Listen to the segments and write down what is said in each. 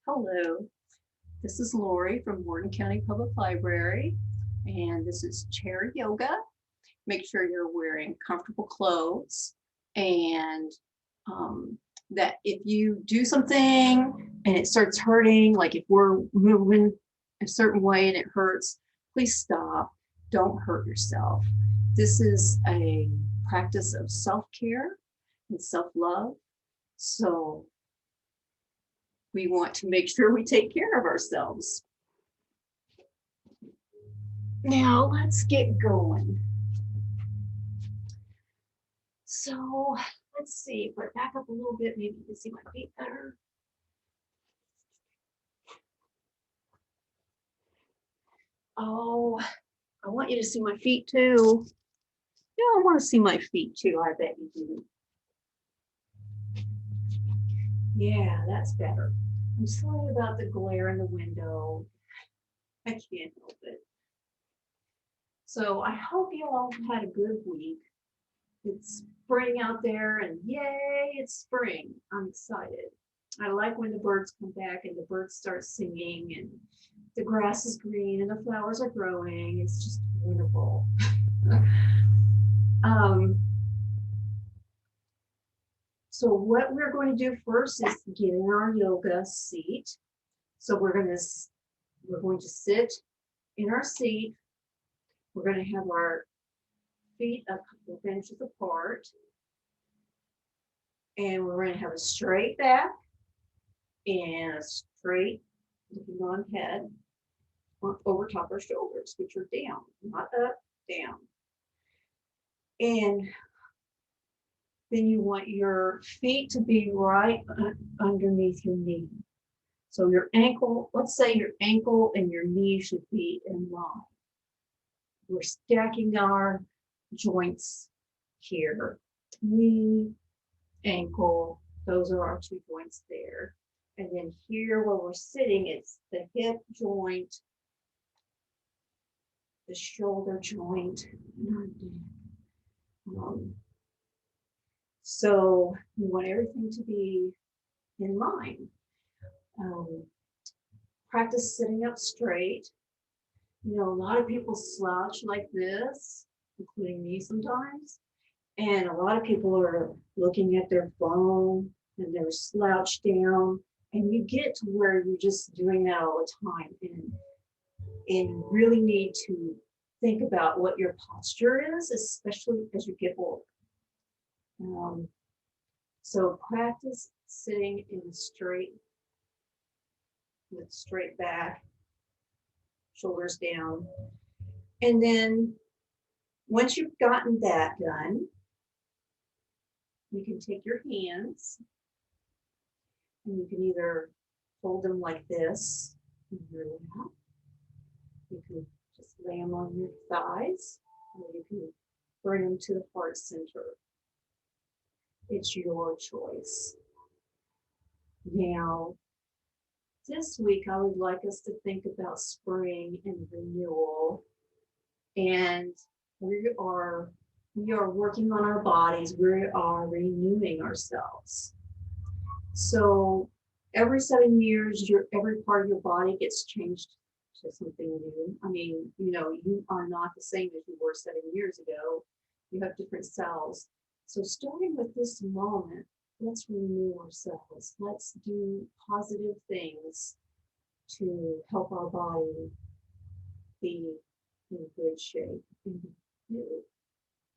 Hello, this is Lori from Morgan County Public Library, and this is chair yoga. Make sure you're wearing comfortable clothes, and that if you do something and it starts hurting, like if we're moving a certain way and it hurts, please stop. Don't hurt yourself. This is a practice of self-care and self-love. So we want to make sure we take care of ourselves. Now let's get going. So let's see, if I back up a little bit, maybe you can see my feet better. Oh, I want you to see my feet too. Yeah, I want to see my feet too, I bet you do. Yeah, that's better. I'm sorry about the glare in the window. I can't help it. So I hope you all had a good week. It's spring out there and yay, it's spring. I'm excited. I like when the birds come back and the birds start singing and the grass is green and the flowers are growing. It's just wonderful. So what we're going to do first is get in our yoga seat. So we're going to sit in our seat. We're going to have our feet a couple of inches apart. And we're going to have a straight back and a straight looking on head over top our shoulders, which are down, not up, down. And then you want your feet to be right underneath your knee. So your ankle, let's say your ankle and your knee should be in line. We're stacking our joints here. Knee, ankle, those are our two joints there. And then here where we're sitting, it's the hip joint, the shoulder joint. So we want everything to be in line. Practice sitting up straight. You know, a lot of people slouch like this, including me sometimes. And a lot of people are looking at their phone and they're slouched down. And you get to where you're just doing that all the time. And you really need to think about what your posture is, especially as you get older. So practice sitting in straight, with straight back, shoulders down. And then once you've gotten that done, you can take your hands and you can either hold them like this in your lap. You can just lay them on your thighs, or you can bring them to the heart center. It's your choice. Now, this week, I would like us to think about spring and renewal. And we are working on our bodies. We are renewing ourselves. So every 7 years, every part of your body gets changed to something new. I mean, you know, you are not the same as you were 7 years ago. You have different cells. So starting with this moment, let's renew ourselves. Let's do positive things to help our body be in good shape and be new.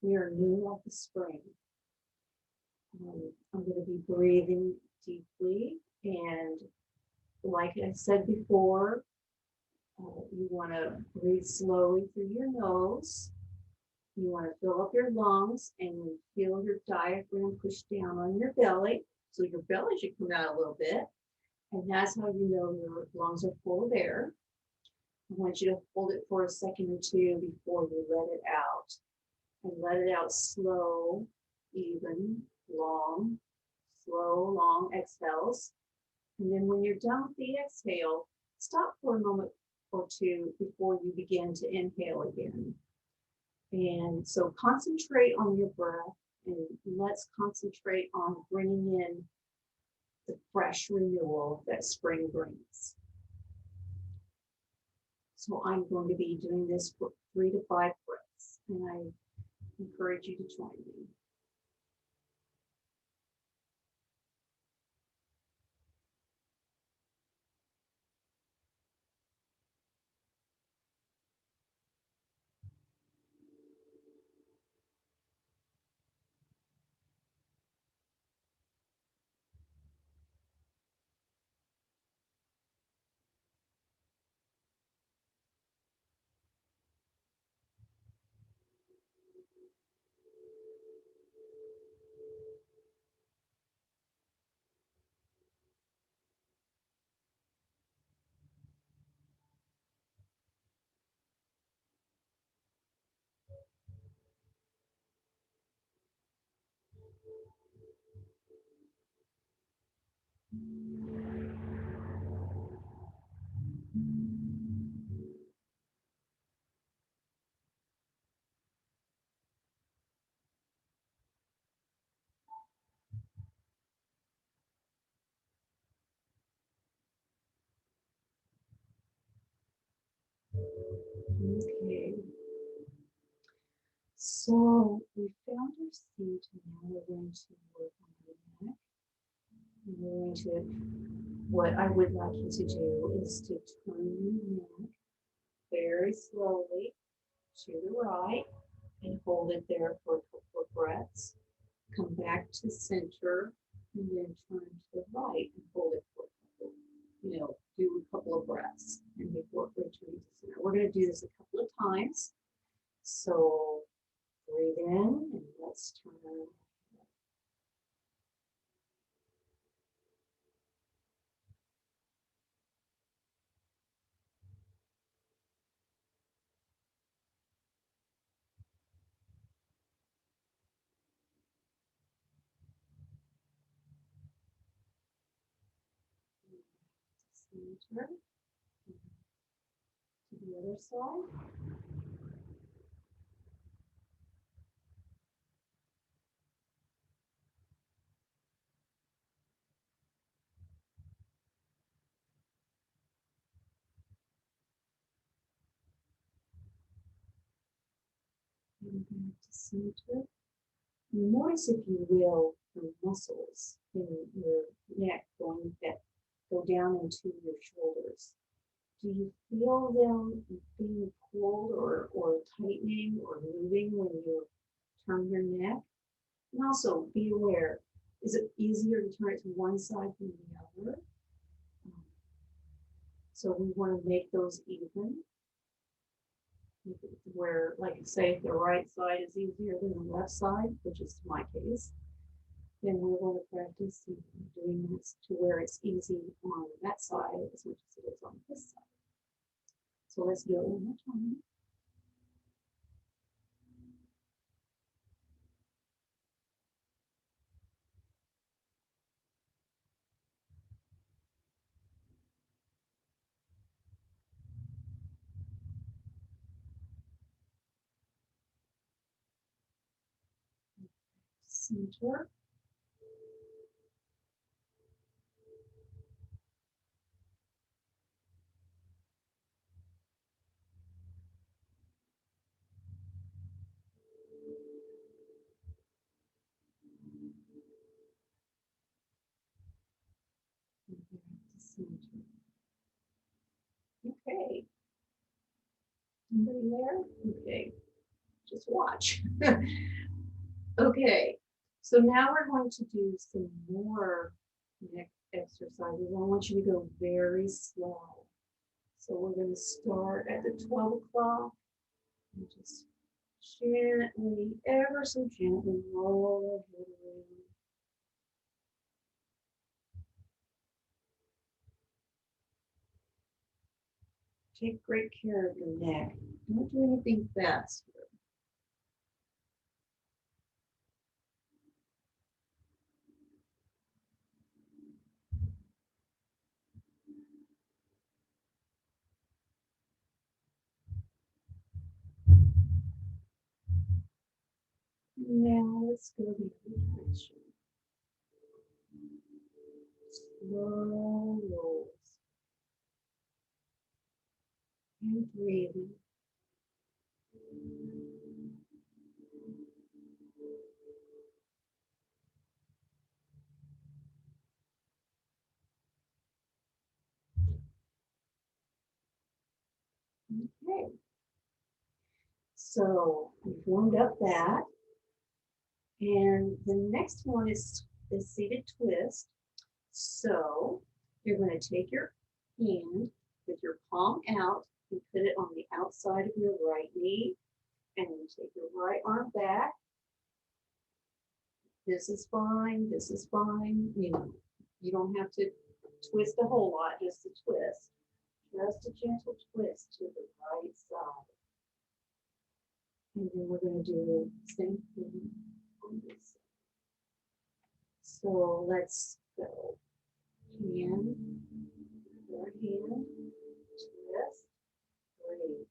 We are new like the spring. I'm going to be breathing deeply, and like I said before, you want to breathe slowly through your nose. You want to fill up your lungs and feel your diaphragm push down on your belly. So your belly should come out a little bit. And that's how you know your lungs are full of air. I want you to hold it for a second or two before you let it out. And let it out slow, even, long, slow, long exhales. And then when you're done with the exhale, stop for a moment or two before you begin to inhale again. And so concentrate on your breath, and let's concentrate on bringing in the fresh renewal that spring brings. So I'm going to be doing this for 3 to 5 breaths, and I encourage you to join me. Okay. So we found our seat, and now we're going to work on the neck. And we're going to, what I would like you to do is to turn your neck very slowly to the right and hold it there for a couple of breaths. Come back to center and then turn to the right and hold it for a couple, do a couple of breaths and before returning to center. We're going to do this a couple of times. So breathe in and let's turn. Center. To the other side. And back to center. Notice, if you will, the muscles in your neck going that go down into your shoulders. Do you feel them being pulled or tightening or moving when you turn your neck? And also be aware, is it easier to turn it to one side than the other? So we want to make those even. Where, like say, if the right side is easier than the left side, which is my case, then we're going to practice doing this to where it's easy on that side as much as it is on this side. So let's do it one more time. Center. Center. Okay. Somebody there? Okay. Just watch. Okay. So now we're going to do some more neck exercises. I want you to go very slow. So we're going to start at the 12 o'clock and just gently, ever so gently roll your head around. Take great care of your neck. Don't do anything fast. Now let's go to the other direction. Slow rolls. And breathing. Okay. So we've warmed up that. And the next one is seated twist. So you're going to take your hand with your palm out and put it on the outside of your right knee. And then take your right arm back. This is fine. This is fine. You don't have to twist a whole lot, just a twist. Just a gentle twist to the right side. And then we're going to do the same thing on this side. So let's go. Hand, your hand, twist, breathe.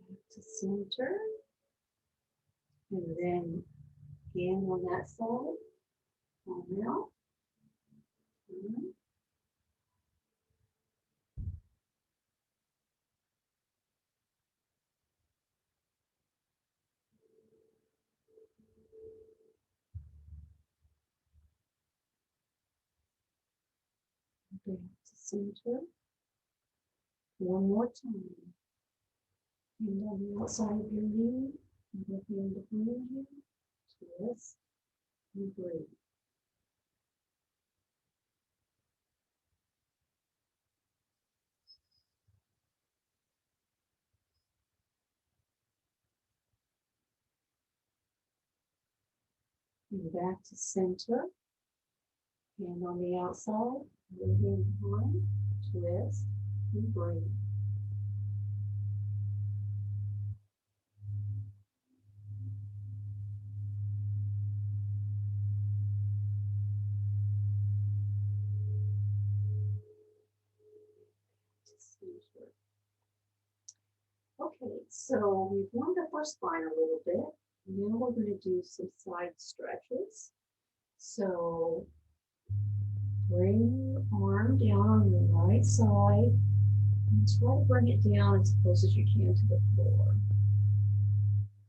Back to center. And then hand on that side. Palm out. Turn. Back to center. One more time. Hand on the outside of your knee. Other hand behind you. Twist and breathe. And back to center. Hand on the outside. Other hand behind. Twist and breathe. Okay, so we've warmed up our spine a little bit. Now we're going to do some side stretches. So bring your arm down on your right side and try to bring it down as close as you can to the floor.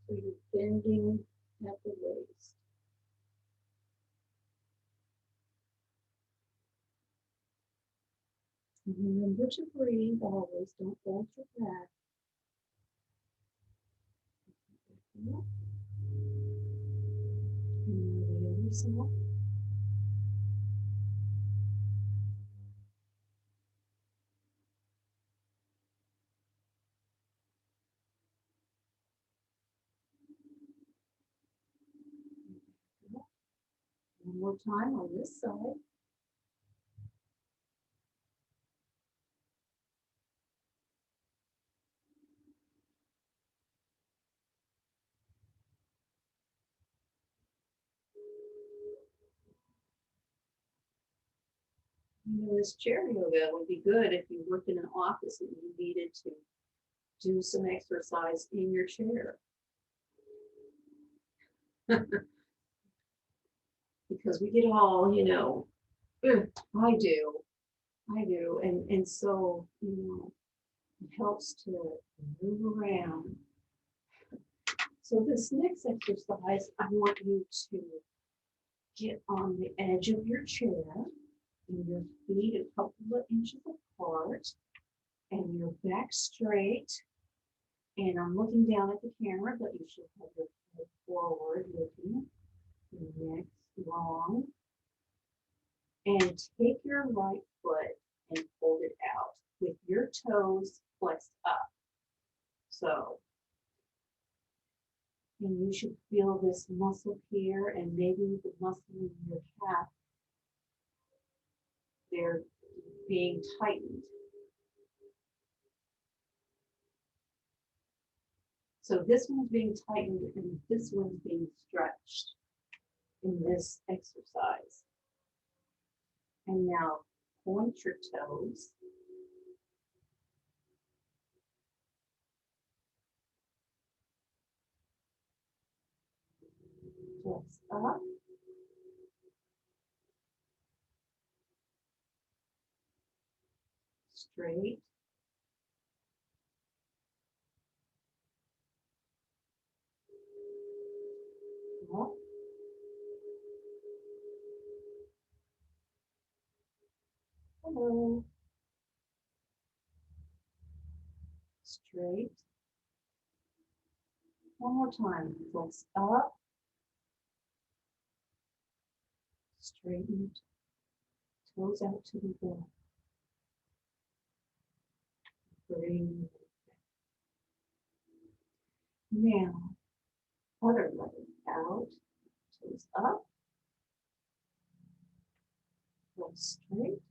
So you're bending at the waist. And remember to breathe always. Don't hold your breath. And now the other side. One more time on this side. This chair yoga would be good if you worked in an office and you needed to do some exercise in your chair. Because we get all, I do. And so, it helps to move around. So this next exercise, I want you to get on the edge of your chair and your feet a couple of inches apart and your back straight. And I'm looking down at the camera, but you should have your head forward looking. Your neck long. And take your right foot and hold it out with your toes flexed up. So, and you should feel this muscle here and maybe the muscle in your calf. They're being tightened. So this one's being tightened and this one's being stretched. in this exercise. And now point your toes. Flex up. Straight. Up. Hello. Straight. One more time. Flex up. Straighten. Toes out to the back. Breathe. Now, other leg out. Toes up. Go straight.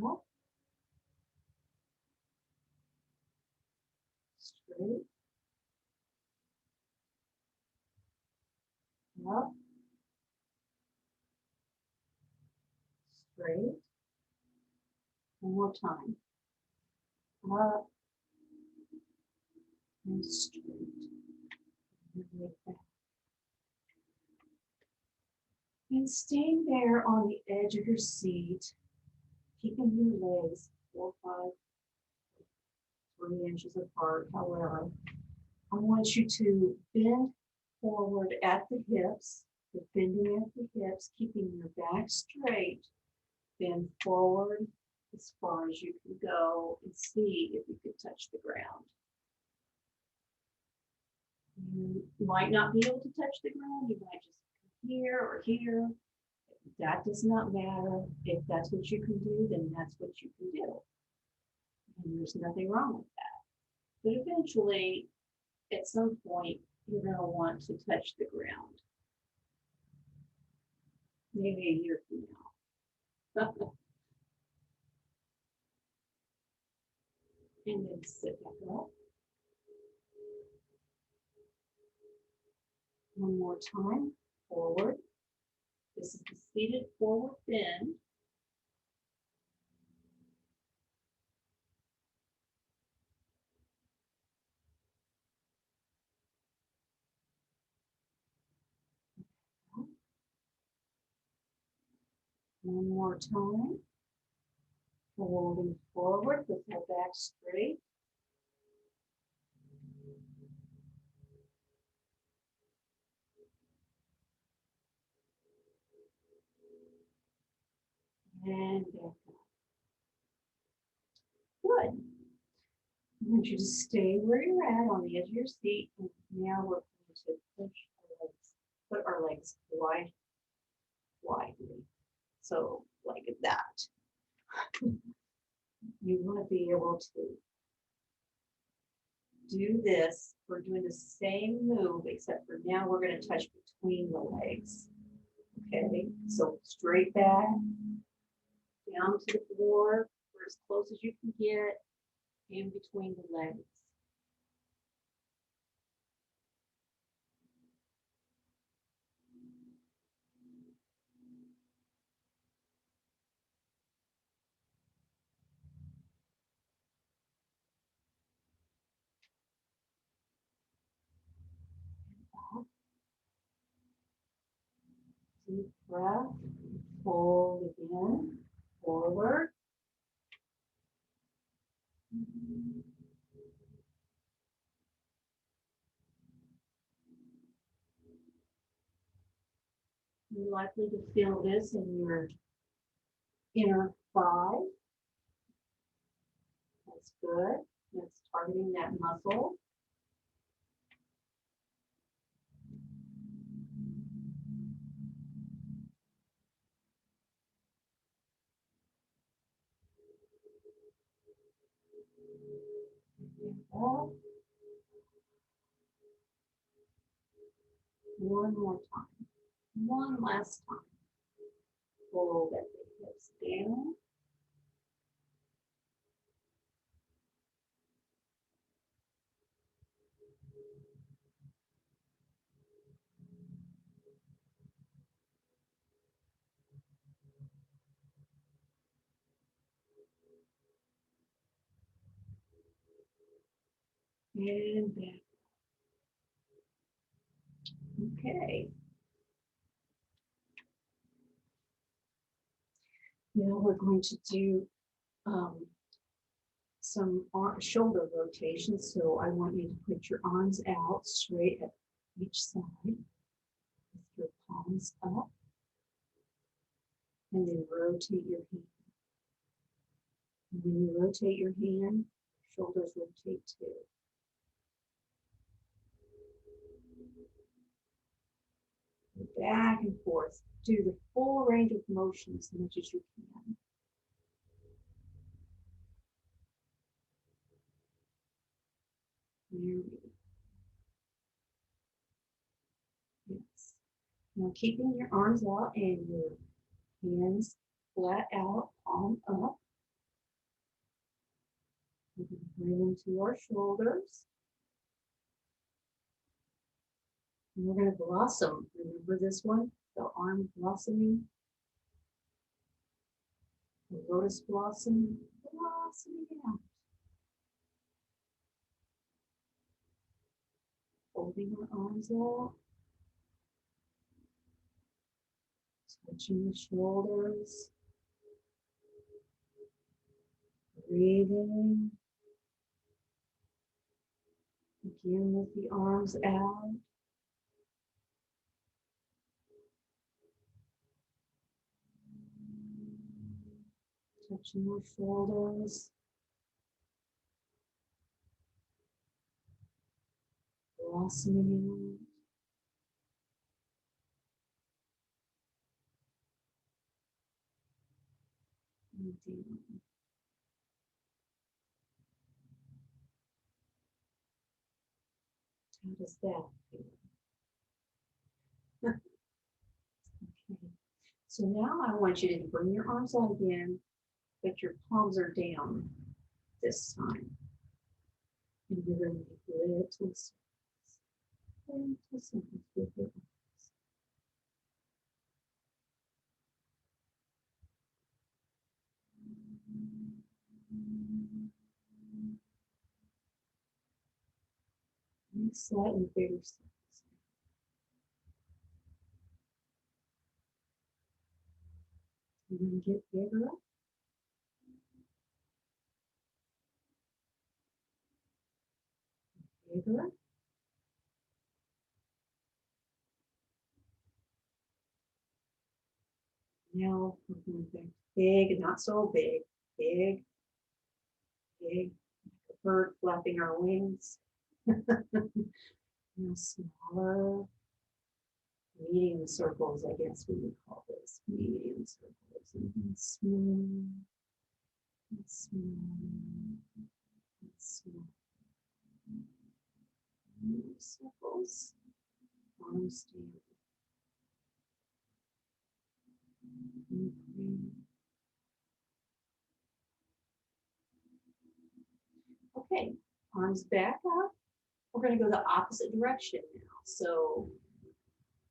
Up. Straight. Up. Straight. One more time. Up and straight. And like that. And staying there on the edge of your seat, keeping your legs 4, 5, 3 inches apart, however. I want you to bend forward at the hips, bending at the hips, keeping your back straight. Bend forward as far as you can go and see if you can touch the ground. You might not be able to touch the ground. You might just be here or here. That does not matter. If that's what you can do, then that's what you can do. And there's nothing wrong with that. But eventually, at some point, you're going to want to touch the ground. Maybe a year from now. And then sit back up. One more time, forward. This is the seated forward bend. One more time. Folding forward with our back straight. And back up. Good. I want you to stay where you're at on the edge of your seat. And now we're going to push our legs, put our legs widely. So like that. You want to be able to do this. We're doing the same move, except for now we're going to touch between the legs. Okay, so straight back, down to the floor, or as close as you can get, in between the legs. Deep breath, fold again, forward. You're likely to feel this in your inner thigh. That's good. That's targeting that muscle. One more time. One last time. Fold at the hips down. and back. Okay. Now we're going to do some shoulder rotations. So I want you to put your arms out straight at each side with your palms up, and then rotate your hand. And when you rotate your hand, shoulders rotate too. Back and forth. Do the full range of motion as much as you can. There we go. Yes. Now keeping your arms out and your hands flat out, palm up. We're going to bring them to our shoulders. And we're going to blossom. Remember this one? The arm blossoming. The lotus blossom, blossoming out. Holding our arms out. Touching the shoulders. Breathing. Again with the arms out. Touching your shoulders. Blossoming out. And down. How does that feel? Okay. So now I want you to bring your arms out again, but your palms are down this time. And you're going to make little circles. Little circles with your arms. And slightly bigger circles. And then get bigger. Bigger. Now we're going back big, not so big, big, big, like a bird flapping our wings. Now smaller, medium circles, I guess we would call this, medium circles, and small, and small, and small. Medium circles, arms down. Okay, arms back up. We're going to go the opposite direction now. So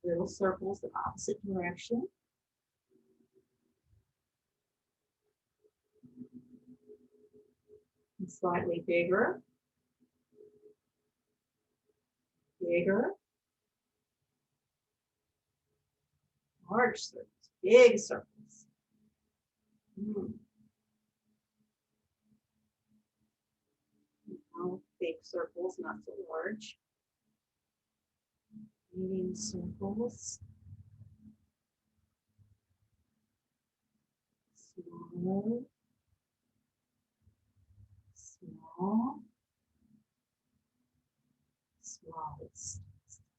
little circles, the opposite direction. And slightly bigger. Bigger. Large circles, big circles. Now big circles, not so large. Medium circles. Small. Small. Smallest.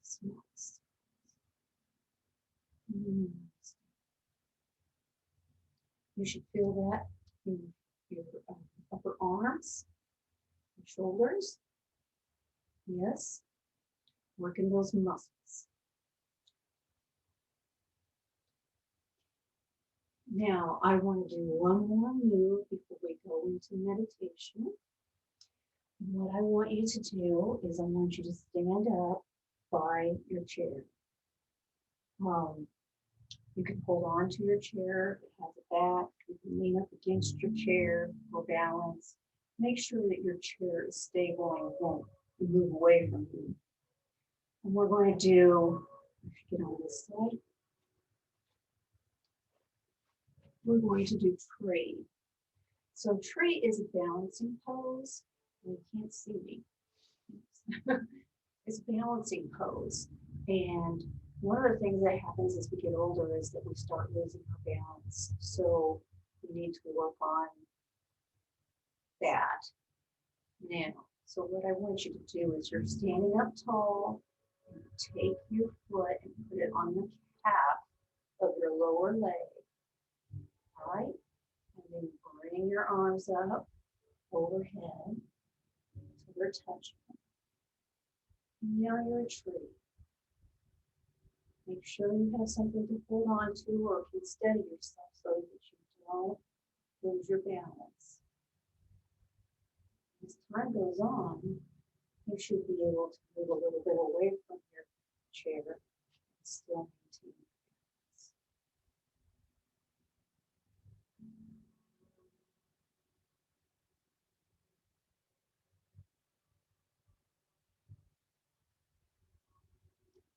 Smallest. You should feel that in your upper arms, your shoulders. Yes, working those muscles. Now, I want to do one more move before we go into meditation. And what I want you to do is I want you to stand up by your chair. You can hold on to your chair, it has a back, you can lean up against your chair for balance. Make sure that your chair is stable and won't move away from you. And we're going to do, get on this side. We're going to do tree. So tree is a balancing pose. You can't see me. It's a balancing pose. And one of the things that happens as we get older is that we start losing our balance. So we need to work on that now. So what I want you to do is you're standing up tall, and take your foot and put it on the calf of your lower leg. All right? And then bring your arms up overhead so they're touching. Now you're a tree. Make sure you have something to hold on to or can steady yourself so that you don't lose your balance. As time goes on, you should be able to move a little bit away from your chair and still maintain balance.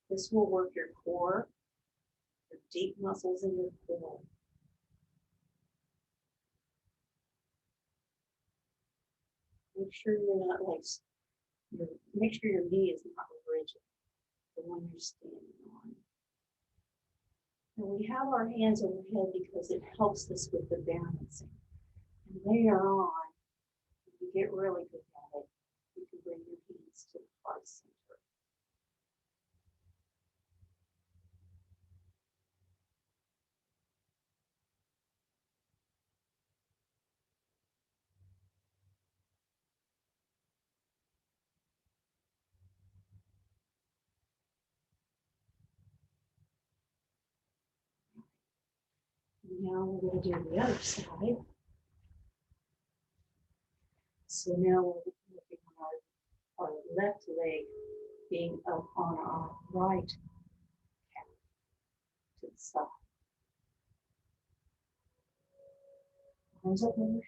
This will work your core, your deep muscles in your core. Make sure you're not like, make sure your knee is not rigid, the one you're standing on. And we have our hands overhead because it helps us with the balancing. And later on, if you get really good at it, you can bring your hands to the heart center. Now we're going to do the other side. So now we're looking on our left leg being up on our right calf to the side. Arms up overhead.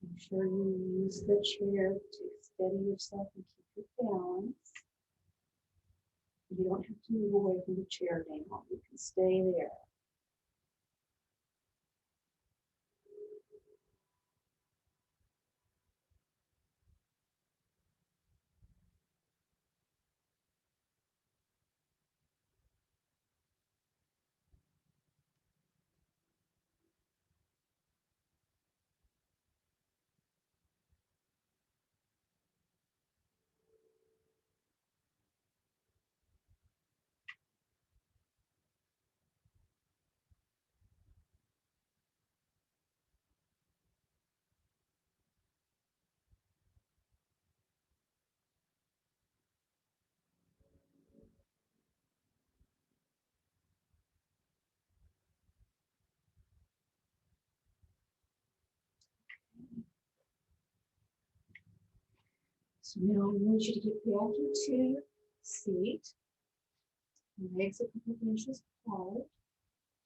Make sure you use the chair to steady yourself and keep your balance. You don't have to move away from the chair now. You can stay there. So now I want you to get back into your seat. Legs a couple of inches apart.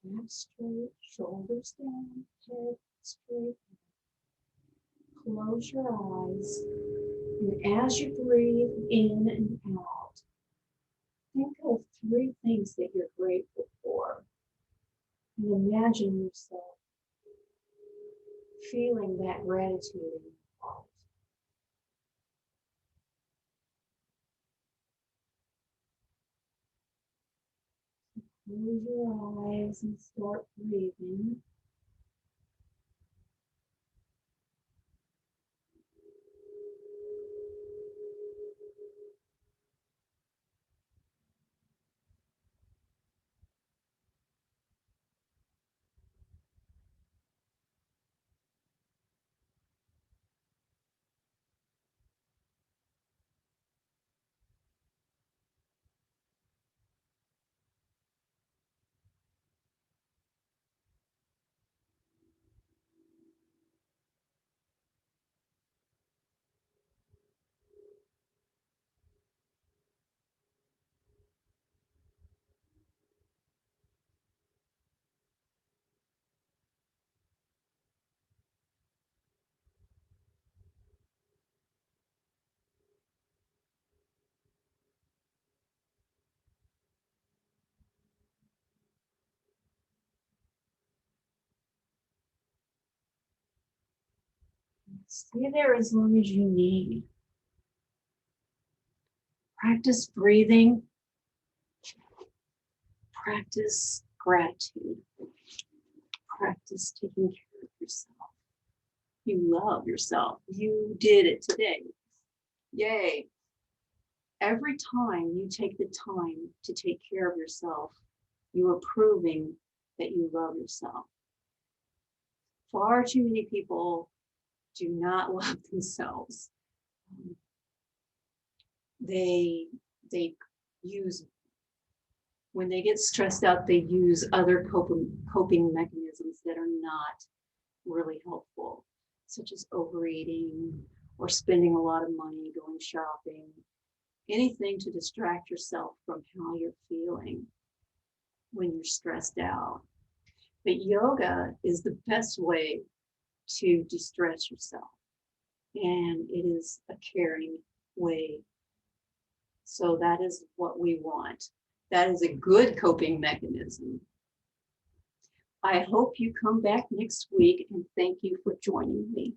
Back straight, shoulders down, head straight. Close your eyes. And as you breathe in and out, think of 3 things that you're grateful for. And imagine yourself feeling that gratitude in your heart. Close your eyes and start breathing. Stay there as long as you need. Practice breathing. Practice gratitude. Practice taking care of yourself. You love yourself. You did it today. Yay. Every time you take the time to take care of yourself, you are proving that you love yourself. Far too many people do not love themselves. They use, when they get stressed out, they use other coping mechanisms that are not really helpful, such as overeating or spending a lot of money going shopping, anything to distract yourself from how you're feeling when you're stressed out. But yoga is the best way to de-stress yourself, and it is a caring way. So that is what we want. That is a good coping mechanism. I hope you come back next week, and thank you for joining me.